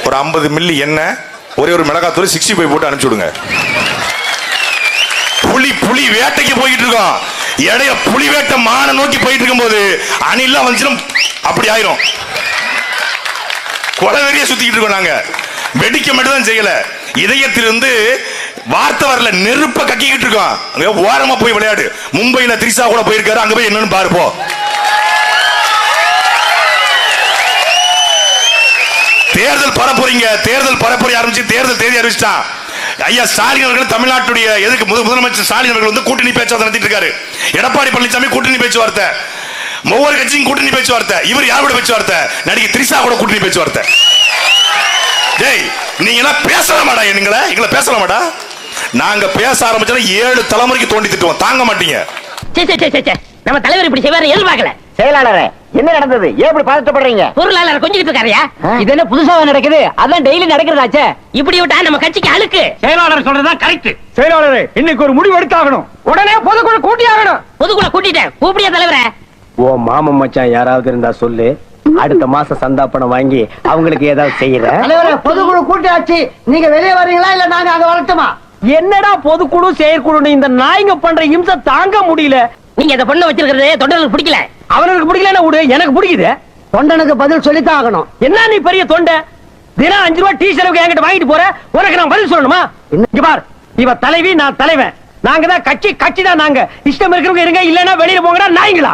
ஒரு 50 மில்லி எண்ணெய், ஒரே ஒரு மிளகாத்தூள் 65 போட்டு அனுப்பிச்சு விடுங்க. புலி வேட்டைக்கு போயிட்டு இருக்கோம். இடைய புலி வேட்டை மான நோக்கி போயிட்டு இருக்கும் போது அணிலாம் வந்துச்சுன்னா அப்படி ஆயிரும். கொலவெறிய சுத்திக்கிட்டு இருக்கோம். நாங்க வெடிக்க மட்டும் தான் செய்யல, இதயத்திலிருந்து வார்த்தை வரல, நெருப்ப கக்கிக்கிட்டு இருக்கோம். அங்க ஓரமா போய் விளையாடு. மும்பையில திரிசா கூட போயிருக்காரு, அங்க போய் என்னன்னு பாருப்போ. தேர்தல் பரப்புறீங்க, தேர்தல் பரப்புரை ஆரம்பிச்சு தேர்தல் தேதி அறிவிச்சிட்டான். ஐயா ஸ்டாலின் அவர்கள் தமிழ்நாட்டுடைய எதுக்கு முதலமைச்சர் ஸ்டாலின் அவர்கள் வந்து கூட்டணி பேச்சுவார்த்தை நடத்திட்டு இருக்காரு. எடப்பாடி பழனிசாமி கூட்டணி பேச்சுவார்த்தை, ஒவ்வொரு கட்சியும் கூட்டணி பேச்சுவார்த்தை. இவர் யாரோட பேச்சுவார்த்தை? நடிகை திரிசா கூட கூட்டணி பேச்சுவார்த்தை. டேய், நீங்க எல்லாம் பேசலாமாடா? எங்களை பேசலாமாடா? நாங்க பேச ஆரம்பிச்சா 7 தலைமுறைக்கு தோண்டி திட்டுவோம். தாங்க மாட்டீங்க. நம்ம தலைவர் இப்படி செய்வாரு எதிர்பார்க்கல. செயலாளரே, என்ன நடந்தது? ஏன் இப்படி பதட்டப்படுறீங்க? பொருளாளர் கொஞ்சிட்டு இருக்காருயா. இது என்ன புதுசாக நடக்குது? அதான் டெய்லி நடக்கிறதாச்சே. இப்படி விட்டா நம்ம கட்சிக்கு அழுக்கு. செயலாளர் சொல்றதுதான் கரெக்ட். செயலாளரே, இன்னைக்கு ஒரு முடிவு எடுத்தாகணும். உடனே பொதுக்குழு கூட்டி ஆகணும். பொதுக்குழு கூட்டிட்டேன். கூப்பிடியா தலைவரே? ஓ மாமன் மச்சான் யாராவது இருந்தா சொல்லு. அடுத்த மாசம் சந்தா பணம் வாங்கி அவங்களுக்கு ஏதாவது செய்யற. தலைவரே, பொதுக்குழு கூட்டியாச்சு. நீங்க வெளியே வரீங்களா இல்ல நாங்க அங்க வரட்டுமா? என்னடா பொதுக்குழு செயற்குழு, இந்த நாய்ங்க பண்ற இம்சை தாங்க முடியல. நீங்க இந்த பொண்ணை வச்சிருக்கிறது தொண்டர்களுக்கு பிடிக்கல. அவனுக்கு பிடிக்கலன்னா விடு, எனக்கு பிடிக்குது. தொண்டனுக்கு பதில் சொல்லித்தான் ஆகணும். என்ன நீ பெரிய தொண்டை, தினம் 5 ரூபாய் டீ செலவுக்கு என்கிட்ட வாங்கிட்டு போற, உனக்கு நான் பதில் சொல்லணுமா? இங்க பார், இவ தலைவி, நான் தலைவன். நாங்க தான் கட்சி தான். நாங்க இஷ்டம் இருக்கிறவங்க இருங்க, இல்லன்னா வெளியில போங்கடா நாய்ங்களா.